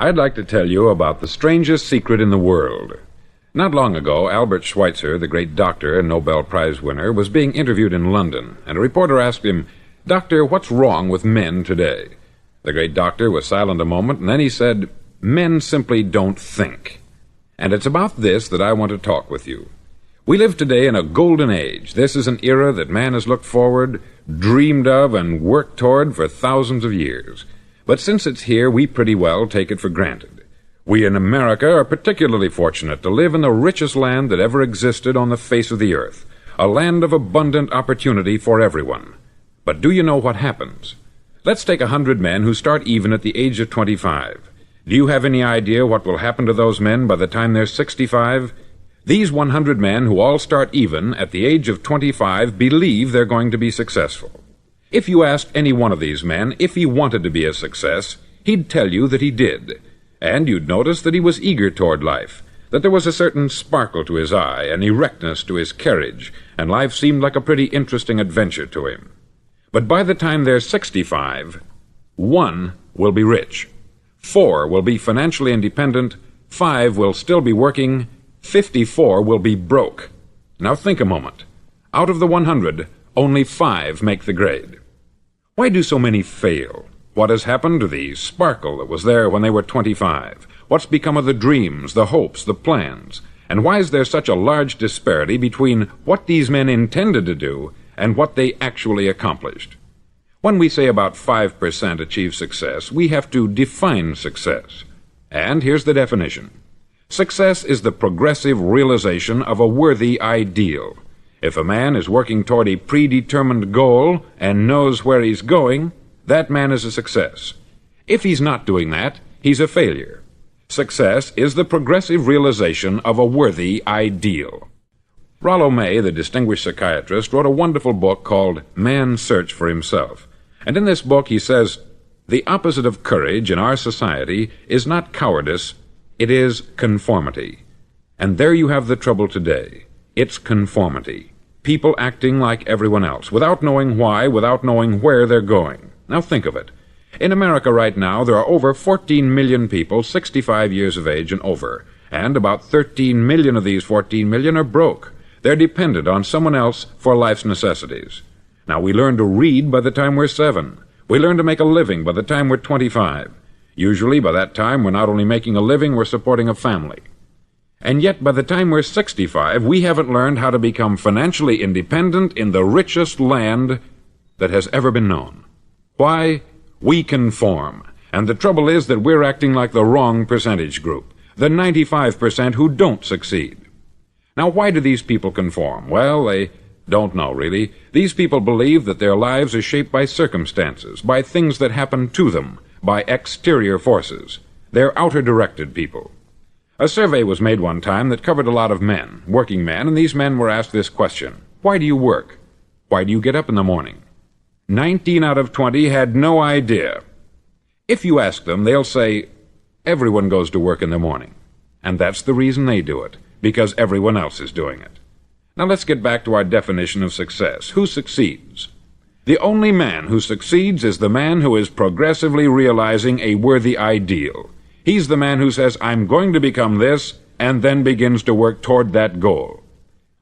I'd like to tell you about the strangest secret in the world. Not long ago, Albert Schweitzer, the great doctor and Nobel Prize winner, was being interviewed in London, and a reporter asked him, "Doctor, what's wrong with men today?" The great doctor was silent a moment, and then he said, "Men simply don't think." And it's about this that I want to talk with you. We live today in a golden age. This is an era that man has looked forward, dreamed of, and worked toward for thousands of years. But since it's here, we pretty well take it for granted. We in America are particularly fortunate to live in the richest land that ever existed on the face of the earth, a land of abundant opportunity for everyone. But do you know what happens? Let's take 100 men who start even at the age of 25. Do you have any idea what will happen to those men by the time they're 65? These 100 men who all start even at the age of 25 believe they're going to be successful. If you asked any one of these men if he wanted to be a success, he'd tell you that he did. And you'd notice that he was eager toward life, that there was a certain sparkle to his eye, an erectness to his carriage, and life seemed like a pretty interesting adventure to him. But by the time they're 65, 1 will be rich, 4 will be financially independent, 5 will still be working, 54 will be broke. Now think a moment. Out of the 100, only 5 make the grade. Why do so many fail? What has happened to the sparkle that was there when they were 25? What's become of the dreams, the hopes, the plans? And why is there such a large disparity between what these men intended to do and what they actually accomplished? When we say about 5% achieve success, we have to define success. And here's the definition. Success is the progressive realization of a worthy ideal. If a man is working toward a predetermined goal and knows where he's going, that man is a success. If he's not doing that, he's a failure. Success is the progressive realization of a worthy ideal. Rollo May, the distinguished psychiatrist, wrote a wonderful book called Man's Search for Himself. And in this book he says, "The opposite of courage in our society is not cowardice, it is conformity." And there you have the trouble today. It's conformity. People acting like everyone else, without knowing why, without knowing where they're going. Now think of it. In America right now, there are over 14 million people 65 years of age and over, and about 13 million of these 14 million are broke. They're dependent on someone else for life's necessities. Now, we learn to read by the time we're 7. We learn to make a living by the time we're 25. Usually, by that time, we're not only making a living, we're supporting a family. And yet, by the time we're 65, we haven't learned how to become financially independent in the richest land that has ever been known. Why? We conform. And the trouble is that we're acting like the wrong percentage group, the 95% who don't succeed. Now, why do these people conform? Well, they don't know, really. These people believe that their lives are shaped by circumstances, by things that happen to them, by exterior forces. They're outer-directed people. A survey was made one time that covered a lot of men, working men, and these men were asked this question: why do you work? Why do you get up in the morning? 19 out of 20 had no idea. If you ask them, they'll say, everyone goes to work in the morning. And that's the reason they do it, because everyone else is doing it. Now let's get back to our definition of success. Who succeeds? The only man who succeeds is the man who is progressively realizing a worthy ideal. He's the man who says, I'm going to become this, and then begins to work toward that goal.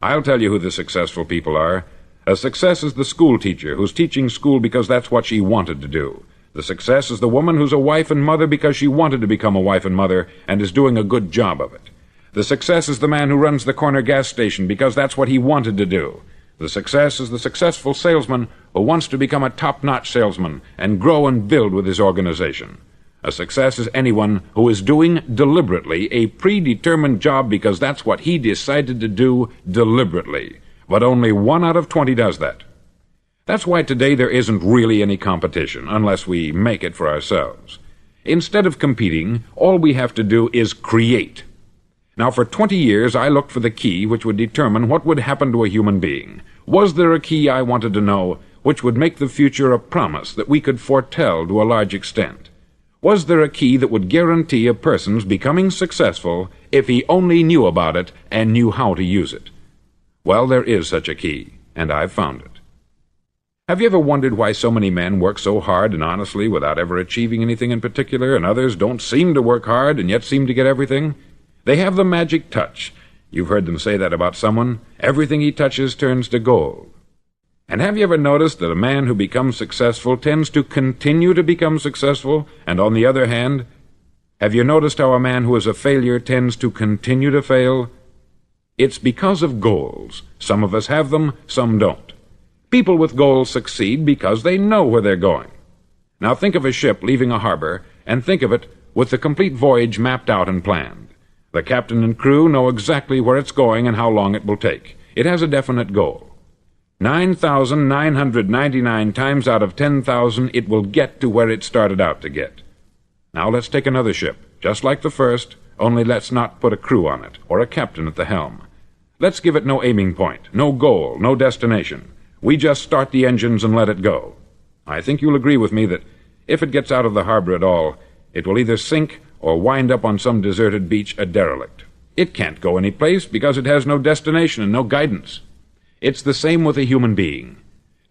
I'll tell you who the successful people are. A success is the school teacher who's teaching school because that's what she wanted to do. The success is the woman who's a wife and mother because she wanted to become a wife and mother and is doing a good job of it. The success is the man who runs the corner gas station because that's what he wanted to do. The success is the successful salesman who wants to become a top-notch salesman and grow and build with his organization. A success is anyone who is doing deliberately a predetermined job because that's what he decided to do deliberately. But only 1 out of 20 does that. That's why today there isn't really any competition, unless we make it for ourselves. Instead of competing, all we have to do is create. Now, for 20 years, I looked for the key which would determine what would happen to a human being. Was there a key, I wanted to know, which would make the future a promise that we could foretell to a large extent? Was there a key that would guarantee a person's becoming successful if he only knew about it and knew how to use it? Well, there is such a key, and I've found it. Have you ever wondered why so many men work so hard and honestly without ever achieving anything in particular, and others don't seem to work hard and yet seem to get everything? They have the magic touch. You've heard them say that about someone. Everything he touches turns to gold. And have you ever noticed that a man who becomes successful tends to continue to become successful, and on the other hand, have you noticed how a man who is a failure tends to continue to fail? It's because of goals. Some of us have them, some don't. People with goals succeed because they know where they're going. Now think of a ship leaving a harbor, and think of it with the complete voyage mapped out and planned. The captain and crew know exactly where it's going and how long it will take. It has a definite goal. 9,999 times out of 10,000 it will get to where it started out to get. Now let's take another ship, just like the first, only let's not put a crew on it, or a captain at the helm. Let's give it no aiming point, no goal, no destination. We just start the engines and let it go. I think you'll agree with me that if it gets out of the harbor at all, it will either sink or wind up on some deserted beach a derelict. It can't go any place because it has no destination and no guidance. It's the same with a human being.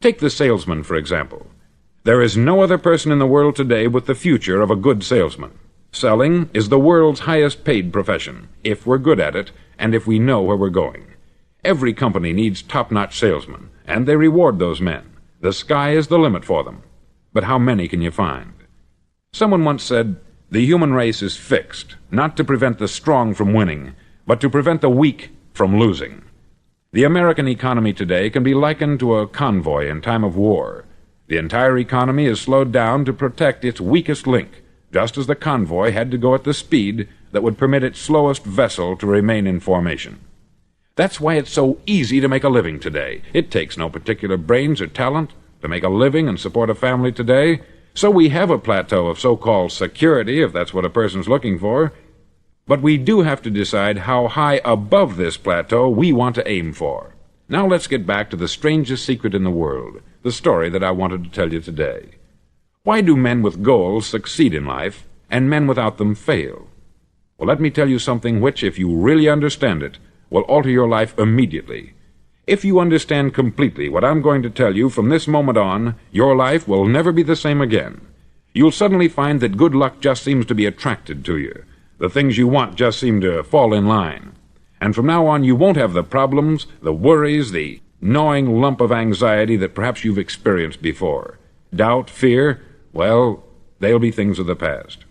Take the salesman, for example. There is no other person in the world today with the future of a good salesman. Selling is the world's highest paid profession, if we're good at it, and if we know where we're going. Every company needs top-notch salesmen, and they reward those men. The sky is the limit for them. But how many can you find? Someone once said, the human race is fixed, not to prevent the strong from winning, but to prevent the weak from losing. The American economy today can be likened to a convoy in time of war. The entire economy is slowed down to protect its weakest link, just as the convoy had to go at the speed that would permit its slowest vessel to remain in formation. That's why it's so easy to make a living today. It takes no particular brains or talent to make a living and support a family today, so we have a plateau of so-called security, if that's what a person's looking for. But we do have to decide how high above this plateau we want to aim for. Now let's get back to the strangest secret in the world, the story that I wanted to tell you today. Why do men with goals succeed in life, and men without them fail? Well, let me tell you something which, if you really understand it, will alter your life immediately. If you understand completely what I'm going to tell you from this moment on, your life will never be the same again. You'll suddenly find that good luck just seems to be attracted to you. The things you want just seem to fall in line. And from now on, you won't have the problems, the worries, the gnawing lump of anxiety that perhaps you've experienced before. Doubt, fear, well, they'll be things of the past.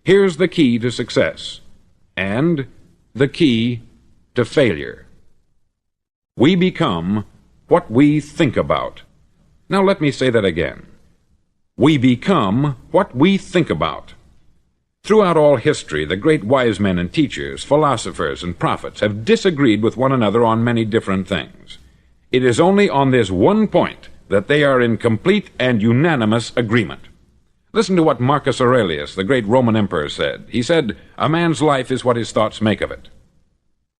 Here's the key to success, and the key to failure. We become what we think about. Now let me say that again. We become what we think about. Throughout all history, the great wise men and teachers, philosophers and prophets have disagreed with one another on many different things. It is only on this one point that they are in complete and unanimous agreement. Listen to what Marcus Aurelius, the great Roman emperor, said. He said, "A man's life is what his thoughts make of it."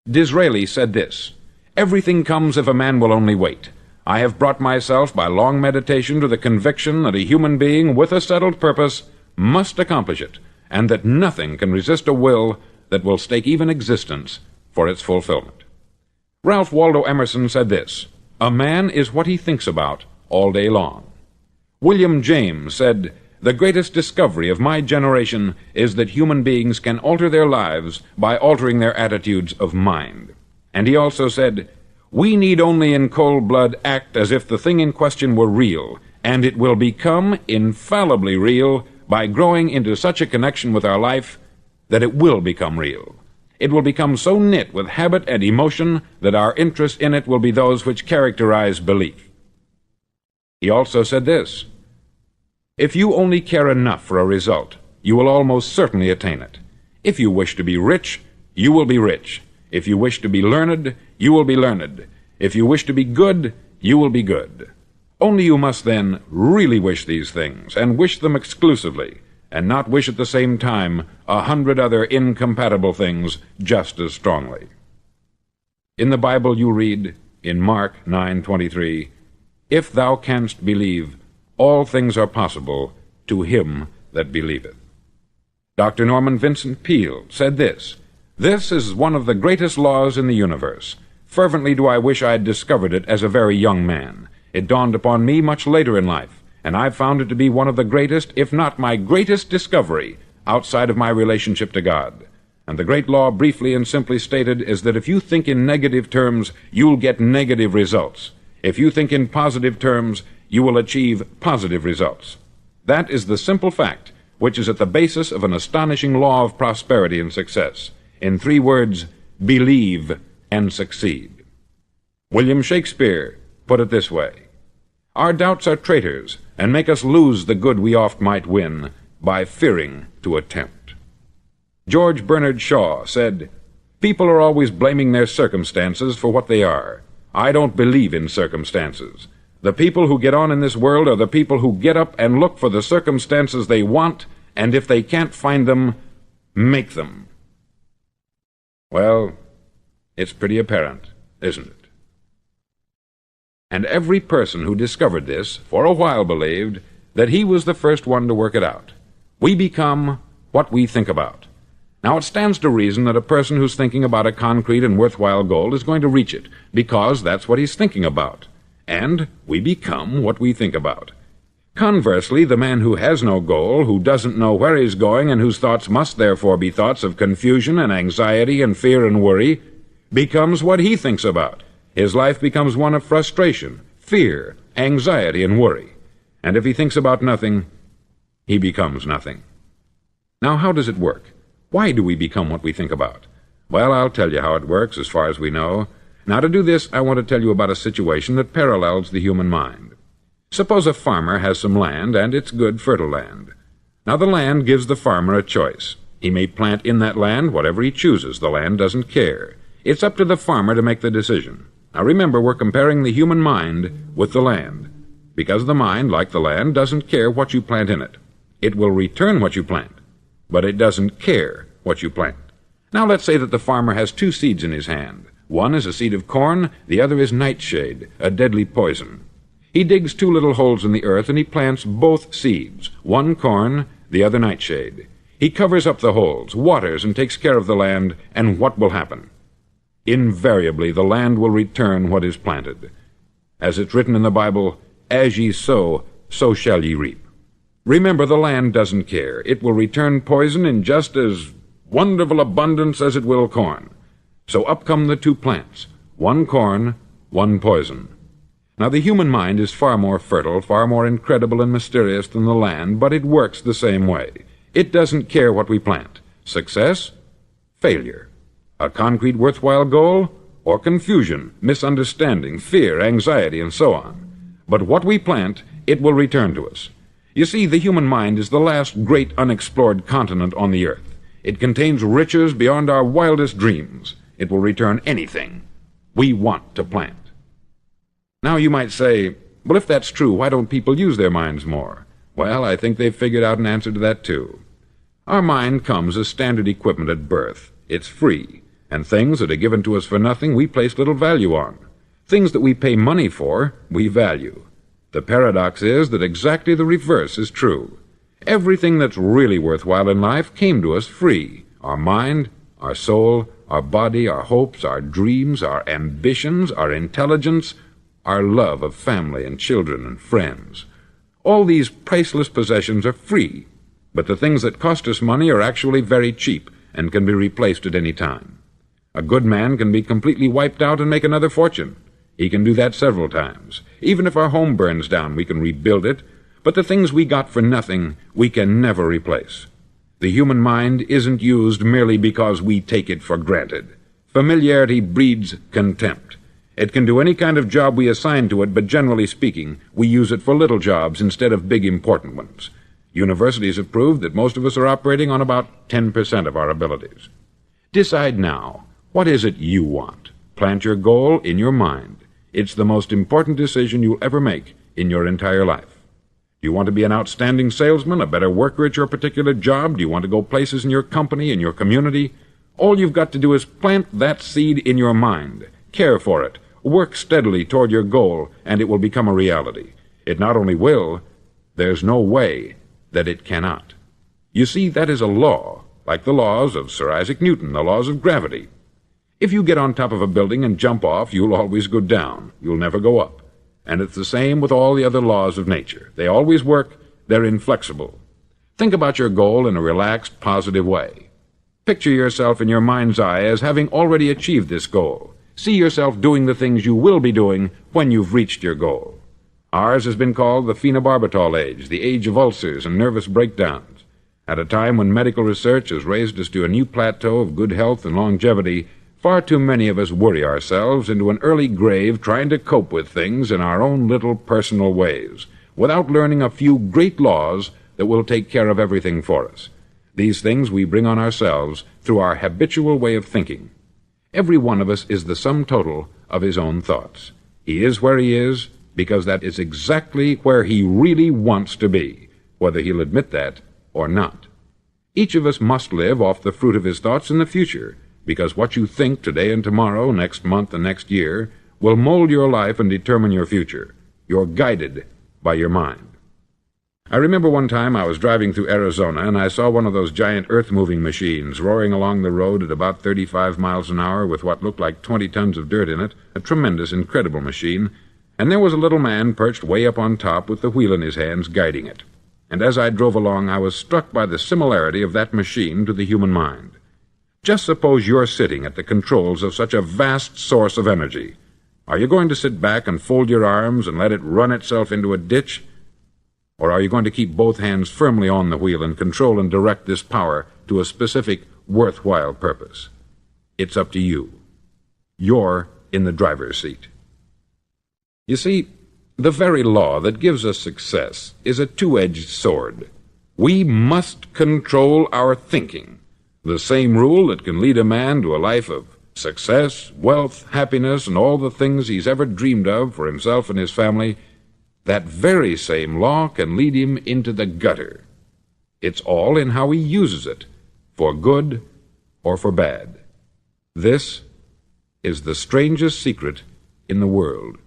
Disraeli said this, "Everything comes if a man will only wait. I have brought myself by long meditation to the conviction that a human being with a settled purpose must accomplish it, and that nothing can resist a will that will stake even existence for its fulfillment." Ralph Waldo Emerson said this, "A man is what he thinks about all day long." William James said, "The greatest discovery of my generation is that human beings can alter their lives by altering their attitudes of mind." And he also said, "We need only in cold blood act as if the thing in question were real, and it will become infallibly real by growing into such a connection with our life that it will become real. It will become so knit with habit and emotion that our interest in it will be those which characterize belief." He also said this, "If you only care enough for a result, you will almost certainly attain it. If you wish to be rich, you will be rich. If you wish to be learned, you will be learned. If you wish to be good, you will be good. Only you must then really wish these things, and wish them exclusively, and not wish at the same time 100 other incompatible things just as strongly." In the Bible you read, in Mark 9:23, "If thou canst believe, all things are possible to him that believeth." Dr. Norman Vincent Peale said this, "This is one of the greatest laws in the universe. Fervently do I wish I had discovered it as a very young man. It dawned upon me much later in life, and I've found it to be one of the greatest, if not my greatest discovery, outside of my relationship to God. And the great law, briefly and simply stated, is that if you think in negative terms, you'll get negative results. If you think in positive terms, you will achieve positive results. That is the simple fact which is at the basis of an astonishing law of prosperity and success. In 3 words, believe and succeed. William Shakespeare put it this way: "Our doubts are traitors, and make us lose the good we oft might win, by fearing to attempt." George Bernard Shaw said, "People are always blaming their circumstances for what they are. I don't believe in circumstances. The people who get on in this world are the people who get up and look for the circumstances they want, and if they can't find them, make them." Well, it's pretty apparent, isn't it? And every person who discovered this for a while believed that he was the first one to work it out. We become what we think about. Now, it stands to reason that a person who's thinking about a concrete and worthwhile goal is going to reach it, because that's what he's thinking about. And we become what we think about. Conversely, the man who has no goal, who doesn't know where he's going, and whose thoughts must therefore be thoughts of confusion and anxiety and fear and worry, becomes what he thinks about. His life becomes one of frustration, fear, anxiety, and worry. And if he thinks about nothing, he becomes nothing. Now, how does it work? Why do we become what we think about? Well, I'll tell you how it works as far as we know. Now, to do this, I want to tell you about a situation that parallels the human mind. Suppose a farmer has some land, and it's good, fertile land. Now, the land gives the farmer a choice. He may plant in that land whatever he chooses. The land doesn't care. It's up to the farmer to make the decision. Now, remember, we're comparing the human mind with the land, because the mind, like the land, doesn't care what you plant in it. It will return what you plant, but it doesn't care what you plant. Now, let's say that the farmer has 2 seeds in his hand. One is a seed of corn, the other is nightshade, a deadly poison. He digs 2 little holes in the earth, and he plants both seeds, one corn, the other nightshade. He covers up the holes, waters, and takes care of the land, and what will happen? Invariably, the land will return what is planted. As it's written in the Bible, "As ye sow, so shall ye reap." Remember, the land doesn't care. It will return poison in just as wonderful abundance as it will corn. So up come the 2 plants, one corn, one poison. Now, the human mind is far more fertile, far more incredible and mysterious than the land, but it works the same way. It doesn't care what we plant. Success, failure. A concrete, worthwhile goal, or confusion, misunderstanding, fear, anxiety, and so on. But what we plant, it will return to us. You see, the human mind is the last great unexplored continent on the earth. It contains riches beyond our wildest dreams. It will return anything we want to plant. Now, you might say, well, if that's true, why don't people use their minds more? Well, I think they've figured out an answer to that, too. Our mind comes as standard equipment at birth. It's free, and things that are given to us for nothing we place little value on. Things that we pay money for, we value. The paradox is that exactly the reverse is true. Everything that's really worthwhile in life came to us free. Our mind, our soul, our body, our hopes, our dreams, our ambitions, our intelligence, our love of family and children and friends. All these priceless possessions are free, but the things that cost us money are actually very cheap and can be replaced at any time. A good man can be completely wiped out and make another fortune. He can do that several times. Even if our home burns down, we can rebuild it, but the things we got for nothing, we can never replace. The human mind isn't used merely because we take it for granted. Familiarity breeds contempt. It can do any kind of job we assign to it, but generally speaking, we use it for little jobs instead of big important ones. Universities have proved that most of us are operating on about 10% of our abilities. Decide now, what is it you want? Plant your goal in your mind. It's the most important decision you'll ever make in your entire life. Do you want to be an outstanding salesman, a better worker at your particular job? Do you want to go places in your company, in your community? All you've got to do is plant that seed in your mind. Care for it. Work steadily toward your goal, and it will become a reality. It not only will, there's no way that it cannot. You see, that is a law, like the laws of Sir Isaac Newton, the laws of gravity. If you get on top of a building and jump off, you'll always go down. You'll never go up. And it's the same with all the other laws of nature. They always work. They're inflexible. Think about your goal in a relaxed, positive way. Picture yourself in your mind's eye as having already achieved this goal. See yourself doing the things you will be doing when you've reached your goal. Ours has been called the phenobarbital age, the age of ulcers and nervous breakdowns. At a time when medical research has raised us to a new plateau of good health and longevity, far too many of us worry ourselves into an early grave trying to cope with things in our own little personal ways, without learning a few great laws that will take care of everything for us. These things we bring on ourselves through our habitual way of thinking. Every one of us is the sum total of his own thoughts. He is where he is because that is exactly where he really wants to be, whether he'll admit that or not. Each of us must live off the fruit of his thoughts in the future, because what you think today and tomorrow, next month and next year, will mold your life and determine your future. You're guided by your mind. I remember one time I was driving through Arizona and I saw one of those giant earth-moving machines roaring along the road at about 35 miles an hour with what looked like 20 tons of dirt in it, a tremendous, incredible machine, and there was a little man perched way up on top with the wheel in his hands guiding it. And as I drove along, I was struck by the similarity of that machine to the human mind. Just suppose you're sitting at the controls of such a vast source of energy. Are you going to sit back and fold your arms and let it run itself into a ditch? Or are you going to keep both hands firmly on the wheel and control and direct this power to a specific, worthwhile purpose? It's up to you. You're in the driver's seat. You see, the very law that gives us success is a two-edged sword. We must control our thinking. The same rule that can lead a man to a life of success, wealth, happiness, and all the things he's ever dreamed of for himself and his family, that very same law can lead him into the gutter. It's all in how he uses it, for good or for bad. This is the strangest secret in the world.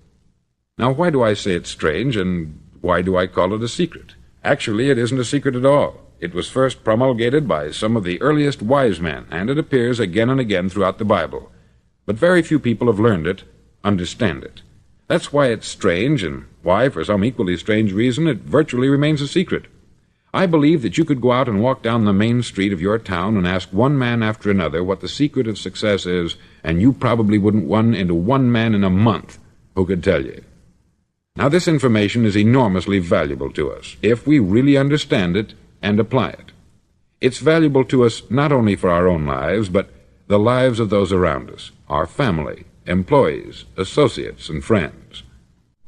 Now, why do I say it's strange, and why do I call it a secret? Actually, it isn't a secret at all. It was first promulgated by some of the earliest wise men, and it appears again and again throughout the Bible. But very few people have learned it, understand it. That's why it's strange, and why, for some equally strange reason, it virtually remains a secret. I believe that you could go out and walk down the main street of your town and ask one man after another what the secret of success is, and you probably wouldn't run into one man in a month who could tell you. Now, this information is enormously valuable to us, if we really understand it and apply it. It's valuable to us not only for our own lives, but the lives of those around us, our family, employees, associates, and friends.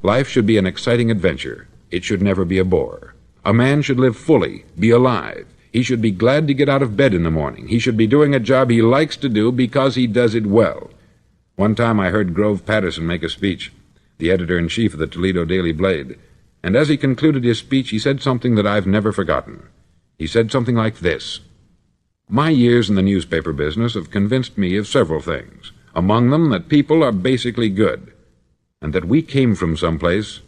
Life should be an exciting adventure. It should never be a bore. A man should live fully, be alive. He should be glad to get out of bed in the morning. He should be doing a job he likes to do because he does it well. One time I heard Grove Patterson make a speech, the editor-in-chief of the Toledo Daily Blade, and as he concluded his speech, he said something that I've never forgotten. He said something like this: "My years in the newspaper business have convinced me of several things, among them that people are basically good, and that we came from someplace,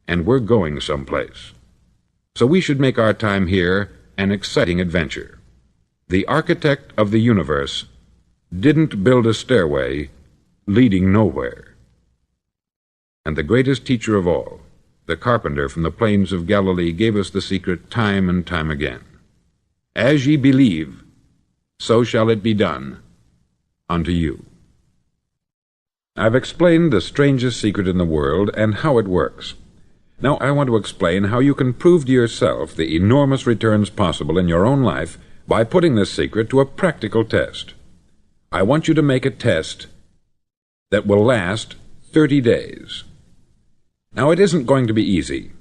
and we're going someplace. So we should make our time here an exciting adventure. The architect of the universe didn't build a stairway leading nowhere." And the greatest teacher of all, the carpenter from the plains of Galilee, gave us the secret time and time again. As ye believe, so shall it be done unto you. I've explained the strangest secret in the world and how it works. Now I want to explain how you can prove to yourself the enormous returns possible in your own life by putting this secret to a practical test. I want you to make a test that will last 30 days. Now, it isn't going to be easy.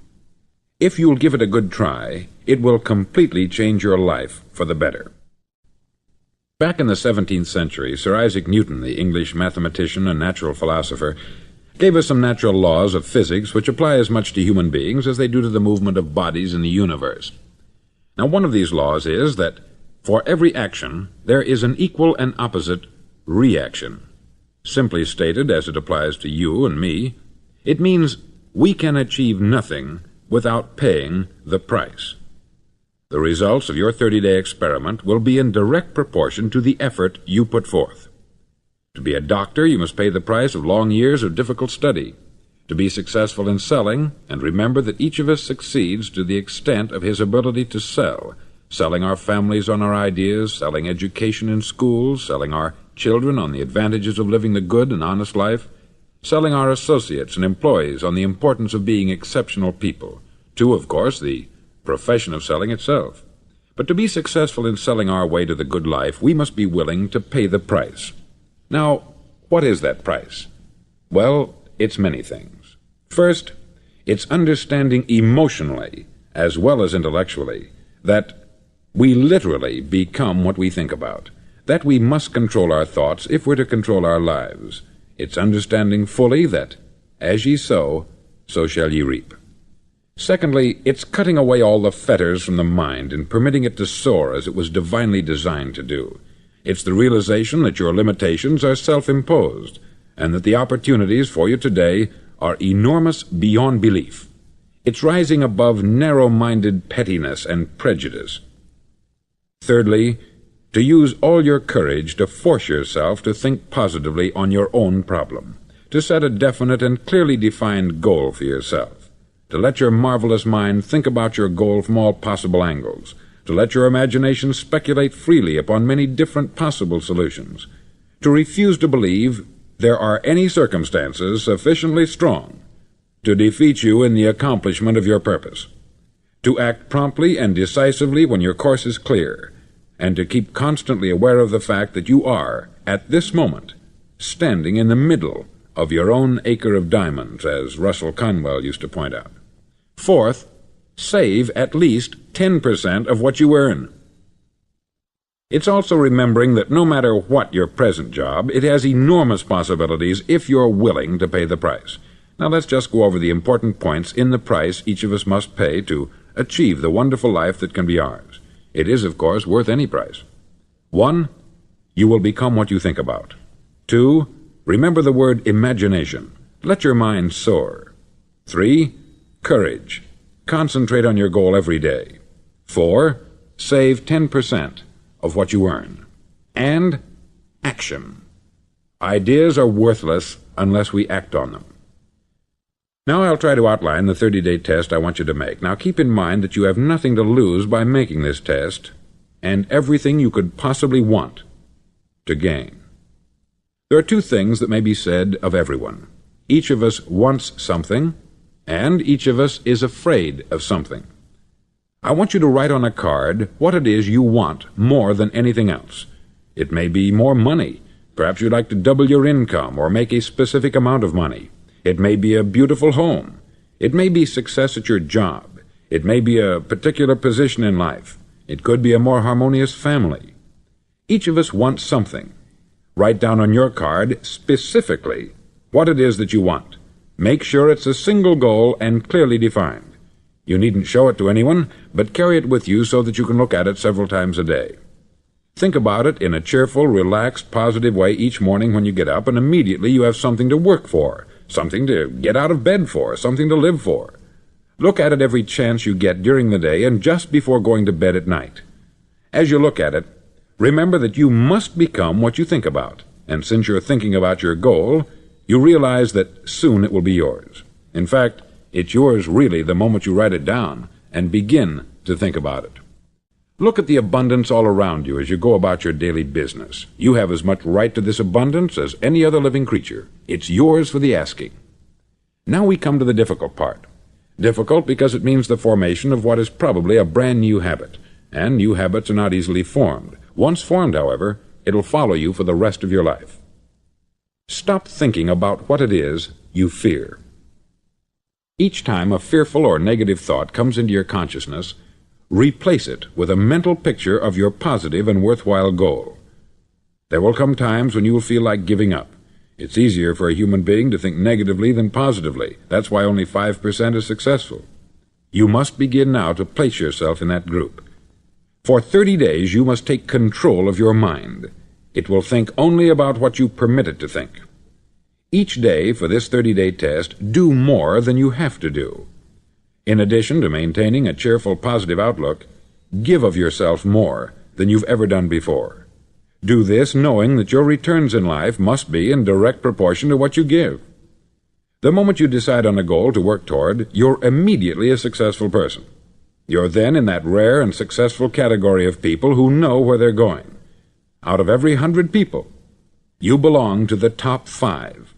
If you'll give it a good try, it will completely change your life for the better. Back in the 17th century, Sir Isaac Newton, the English mathematician and natural philosopher, gave us some natural laws of physics which apply as much to human beings as they do to the movement of bodies in the universe. Now, one of these laws is that for every action, there is an equal and opposite reaction. Simply stated, as it applies to you and me, it means we can achieve nothing without paying the price. The results of your 30-day experiment will be in direct proportion to the effort you put forth. To be a doctor, you must pay the price of long years of difficult study. To be successful in selling, and remember that each of us succeeds to the extent of his ability to sell, selling our families on our ideas, selling education in schools, selling our children on the advantages of living the good and honest life, selling our associates and employees on the importance of being exceptional people, to, of course, the profession of selling itself. But to be successful in selling our way to the good life, we must be willing to pay the price. Now, what is that price? Well, it's many things. First, it's understanding emotionally, as well as intellectually, that we literally become what we think about, that we must control our thoughts if we're to control our lives. It's understanding fully that, as ye sow, so shall ye reap. Secondly, it's cutting away all the fetters from the mind and permitting it to soar as it was divinely designed to do. It's the realization that your limitations are self-imposed, and that the opportunities for you today are enormous beyond belief. It's rising above narrow-minded pettiness and prejudice. Thirdly, to use all your courage to force yourself to think positively on your own problem, to set a definite and clearly defined goal for yourself, to let your marvelous mind think about your goal from all possible angles, to let your imagination speculate freely upon many different possible solutions, to refuse to believe there are any circumstances sufficiently strong to defeat you in the accomplishment of your purpose, to act promptly and decisively when your course is clear, and to keep constantly aware of the fact that you are, at this moment, standing in the middle of your own acre of diamonds, as Russell Conwell used to point out. Fourth, save at least 10% of what you earn. It's also remembering that no matter what your present job, it has enormous possibilities if you're willing to pay the price. Now let's just go over the important points in the price each of us must pay to achieve the wonderful life that can be ours. It is, of course, worth any price. 1. You will become what you think about. 2. Remember the word imagination. Let your mind soar. 3. Courage. Concentrate on your goal every day. 4. Save 10% of what you earn. And action. Ideas are worthless unless we act on them. Now I'll try to outline the 30-day test I want you to make. Now keep in mind that you have nothing to lose by making this test, and everything you could possibly want to gain. There are two things that may be said of everyone. Each of us wants something, and each of us is afraid of something. I want you to write on a card what it is you want more than anything else. It may be more money. Perhaps you'd like to double your income or make a specific amount of money. It may be a beautiful home. It may be success at your job. It may be a particular position in life. It could be a more harmonious family. Each of us wants something. Write down on your card specifically what it is that you want. Make sure it's a single goal and clearly defined. You needn't show it to anyone, but carry it with you so that you can look at it several times a day. Think about it in a cheerful, relaxed, positive way each morning when you get up, and immediately you have something to work for, something to get out of bed for, something to live for. Look at it every chance you get during the day and just before going to bed at night. As you look at it, remember that you must become what you think about, and since you're thinking about your goal, you realize that soon it will be yours. In fact, it's yours really the moment you write it down and begin to think about it. Look at the abundance all around you as you go about your daily business. You have as much right to this abundance as any other living creature. It's yours for the asking. Now we come to the difficult part. Difficult because it means the formation of what is probably a brand new habit, and new habits are not easily formed. Once formed, however, it'll follow you for the rest of your life. Stop thinking about what it is you fear. Each time a fearful or negative thought comes into your consciousness, replace it with a mental picture of your positive and worthwhile goal. There will come times when you will feel like giving up. It's easier for a human being to think negatively than positively. That's why only 5% is successful. You must begin now to place yourself in that group. For 30 days you must take control of your mind. It will think only about what you permit it to think. Each day for this 30-day test, do more than you have to do. In addition to maintaining a cheerful, positive outlook, give of yourself more than you've ever done before. Do this knowing that your returns in life must be in direct proportion to what you give. The moment you decide on a goal to work toward, you're immediately a successful person. You're then in that rare and successful category of people who know where they're going. Out of every 100 people, you belong to the top 5.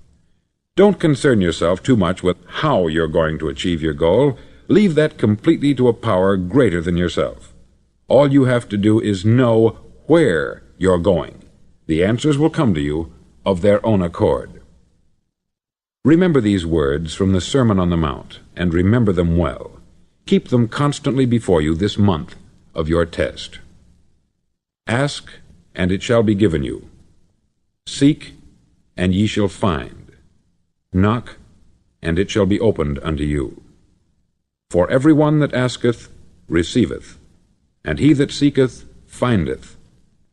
Don't concern yourself too much with how you're going to achieve your goal. Leave that completely to a power greater than yourself. All you have to do is know where you're going. The answers will come to you of their own accord. Remember these words from the Sermon on the Mount, and remember them well. Keep them constantly before you this month of your test. Ask, and it shall be given you. Seek, and ye shall find. Knock, and it shall be opened unto you. For every one that asketh receiveth, and he that seeketh findeth,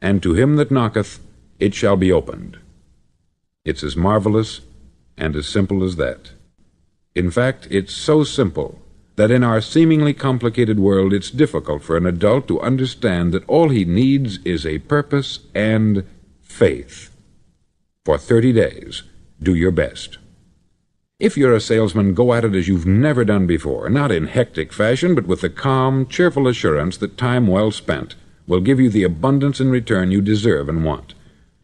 and to him that knocketh it shall be opened. It's as marvelous and as simple as that. In fact, it's so simple that in our seemingly complicated world it's difficult for an adult to understand that all he needs is a purpose and faith. For 30 days, do your best. If you're a salesman, go at it as you've never done before, not in hectic fashion, but with the calm, cheerful assurance that time well spent will give you the abundance in return you deserve and want.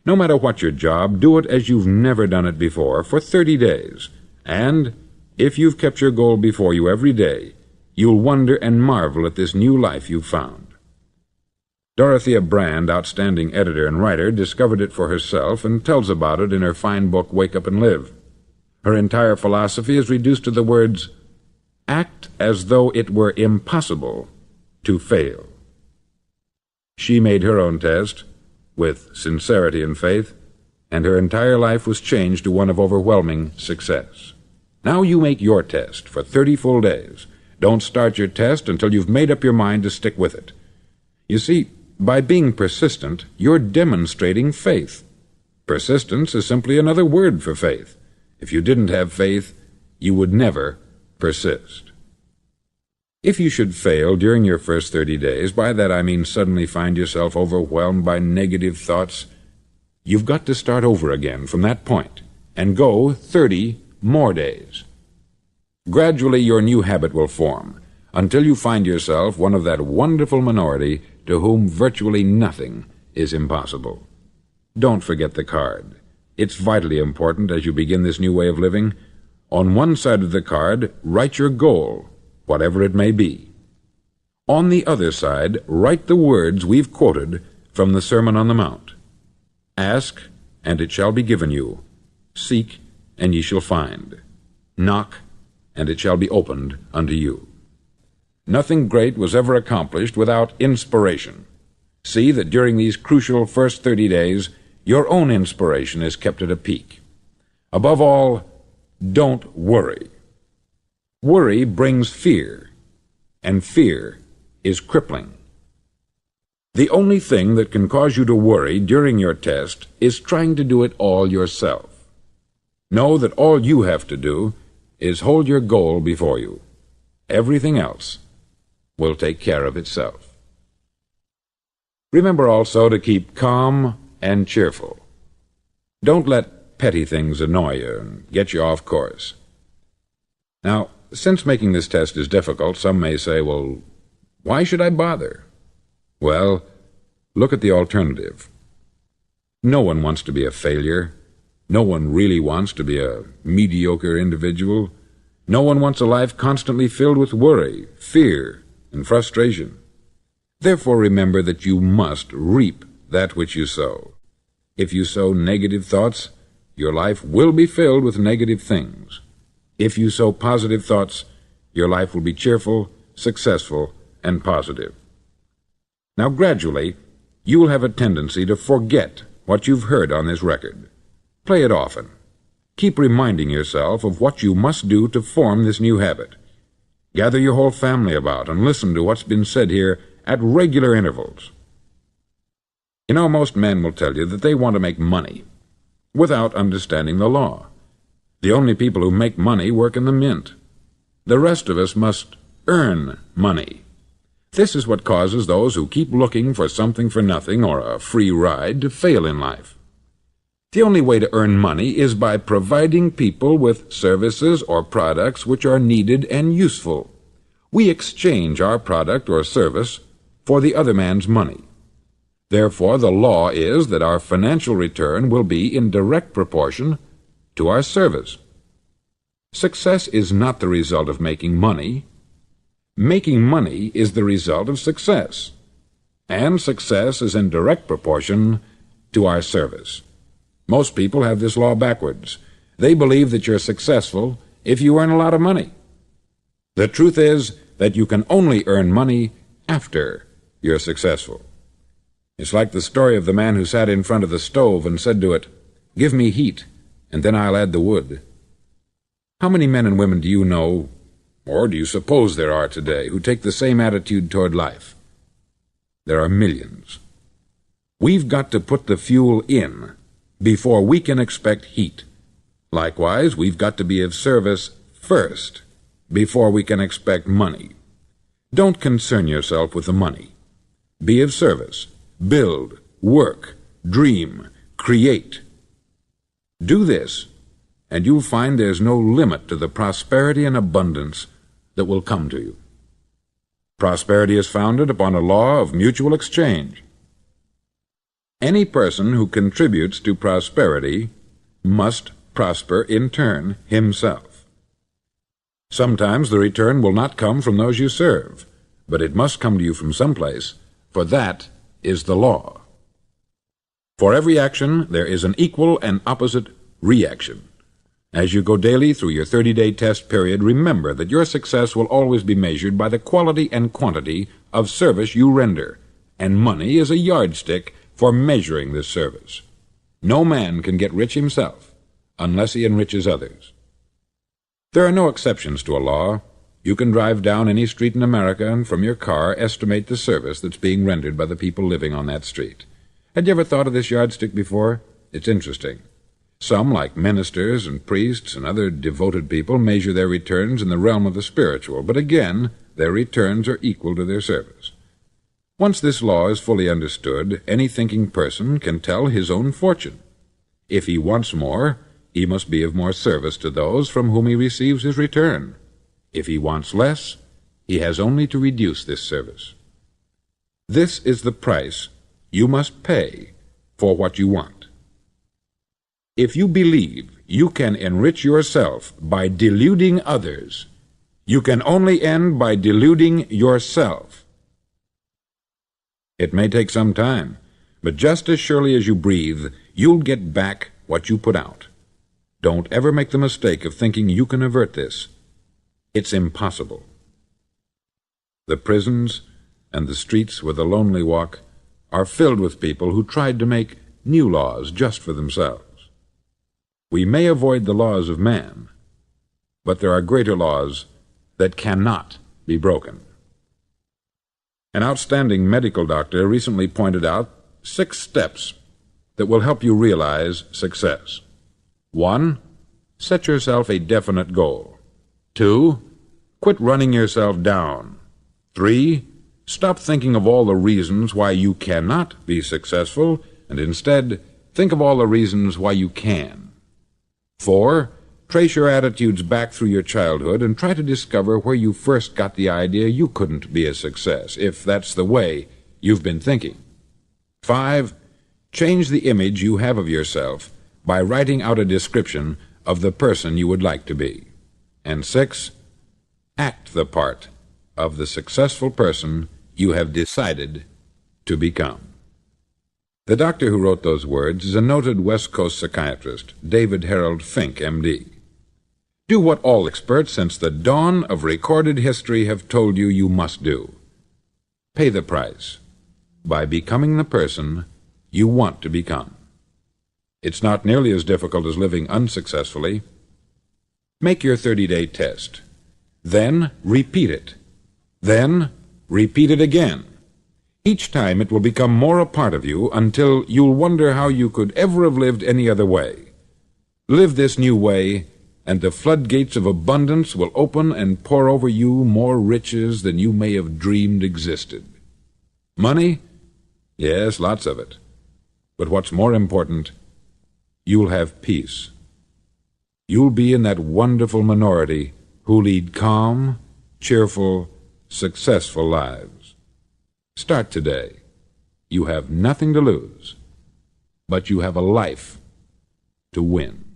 No matter what your job, do it as you've never done it before for 30 days. And if you've kept your goal before you every day, you'll wonder and marvel at this new life you've found. Dorothea Brand, outstanding editor and writer, discovered it for herself and tells about it in her fine book, Wake Up and Live. Her entire philosophy is reduced to the words, act as though it were impossible to fail. She made her own test with sincerity and faith, and her entire life was changed to one of overwhelming success. Now you make your test for 30 full days. Don't start your test until you've made up your mind to stick with it. You see, by being persistent, you're demonstrating faith. Persistence is simply another word for faith. If you didn't have faith, you would never persist. If you should fail during your first 30 days, by that I mean suddenly find yourself overwhelmed by negative thoughts, you've got to start over again from that point and go 30 more days. Gradually your new habit will form until you find yourself one of that wonderful minority to whom virtually nothing is impossible. Don't forget the card. It's vitally important as you begin this new way of living. On one side of the card, write your goal, whatever it may be. On the other side, write the words we've quoted from the Sermon on the Mount. Ask, and it shall be given you. Seek, and ye shall find. Knock, and it shall be opened unto you. Nothing great was ever accomplished without inspiration. See that during these crucial first 30 days, your own inspiration is kept at a peak. Above all, don't worry. Worry brings fear, and fear is crippling. The only thing that can cause you to worry during your test is trying to do it all yourself. Know that all you have to do is hold your goal before you. Everything else will take care of itself. Remember also to keep calm and cheerful. Don't let petty things annoy you and get you off course. Now, since making this test is difficult, some may say, well, why should I bother? Well, look at the alternative. No one wants to be a failure. No one really wants to be a mediocre individual. No one wants a life constantly filled with worry, fear, and frustration. Therefore, remember that you must reap that which you sow. If you sow negative thoughts, your life will be filled with negative things. If you sow positive thoughts, your life will be cheerful, successful, and positive. Now, gradually, you will have a tendency to forget what you've heard on this record. Play it often. Keep reminding yourself of what you must do to form this new habit. Gather your whole family about and listen to what's been said here at regular intervals. You know, most men will tell you that they want to make money without understanding the law. The only people who make money work in the mint. The rest of us must earn money. This is what causes those who keep looking for something for nothing or a free ride to fail in life. The only way to earn money is by providing people with services or products which are needed and useful. We exchange our product or service for the other man's money. Therefore, the law is that our financial return will be in direct proportion to our service. Success is not the result of making money. Making money is the result of success, and success is in direct proportion to our service. Most people have this law backwards. They believe that you're successful if you earn a lot of money. The truth is that you can only earn money after you're successful. It's like the story of the man who sat in front of the stove and said to it, "Give me heat, and then I'll add the wood." How many men and women do you know, or do you suppose there are today, who take the same attitude toward life? There are millions. We've got to put the fuel in before we can expect heat. Likewise, we've got to be of service first before we can expect money. Don't concern yourself with the money. Be of service. Build, work, dream, create. Do this, and you'll find there's no limit to the prosperity and abundance that will come to you. Prosperity is founded upon a law of mutual exchange. Any person who contributes to prosperity must prosper in turn himself. Sometimes the return will not come from those you serve, but it must come to you from someplace, for that is the law. For every action, there is an equal and opposite reaction. As you go daily through your 30-day test period, remember that your success will always be measured by the quality and quantity of service you render, and money is a yardstick for measuring this service. No man can get rich himself unless he enriches others. There are no exceptions to a law. You can drive down any street in America and from your car estimate the service that's being rendered by the people living on that street. Had you ever thought of this yardstick before? It's interesting. Some, like ministers and priests and other devoted people, measure their returns in the realm of the spiritual, but again, their returns are equal to their service. Once this law is fully understood, any thinking person can tell his own fortune. If he wants more, he must be of more service to those from whom he receives his return. If he wants less, he has only to reduce this service. This is the price you must pay for what you want. If you believe you can enrich yourself by deluding others, you can only end by deluding yourself. It may take some time, but just as surely as you breathe, you'll get back what you put out. Don't ever make the mistake of thinking you can avert this. It's impossible. The prisons and the streets where the lonely walk are filled with people who tried to make new laws just for themselves. We may avoid the laws of man, but there are greater laws that cannot be broken. An outstanding medical doctor recently pointed out 6 steps that will help you realize success. 1. Set yourself a definite goal. 2. Quit running yourself down. 3. Stop thinking of all the reasons why you cannot be successful, and instead think of all the reasons why you can. 4. Trace your attitudes back through your childhood and try to discover where you first got the idea you couldn't be a success, if that's the way you've been thinking. 5. Change the image you have of yourself by writing out a description of the person you would like to be. And 6. Act the part of the successful person you have decided to become. The doctor who wrote those words is a noted West Coast psychiatrist, David Harold Fink, M.D. Do what all experts since the dawn of recorded history have told you you must do. Pay the price by becoming the person you want to become. It's not nearly as difficult as living unsuccessfully. Make your 30-day test. Then repeat it. Then repeat it again. Each time it will become more a part of you until you'll wonder how you could ever have lived any other way. Live this new way, and the floodgates of abundance will open and pour over you more riches than you may have dreamed existed. Money? Yes, lots of it. But what's more important, you'll have peace. You'll be in that wonderful minority who lead calm, cheerful, successful lives. Start today. You have nothing to lose, but you have a life to win.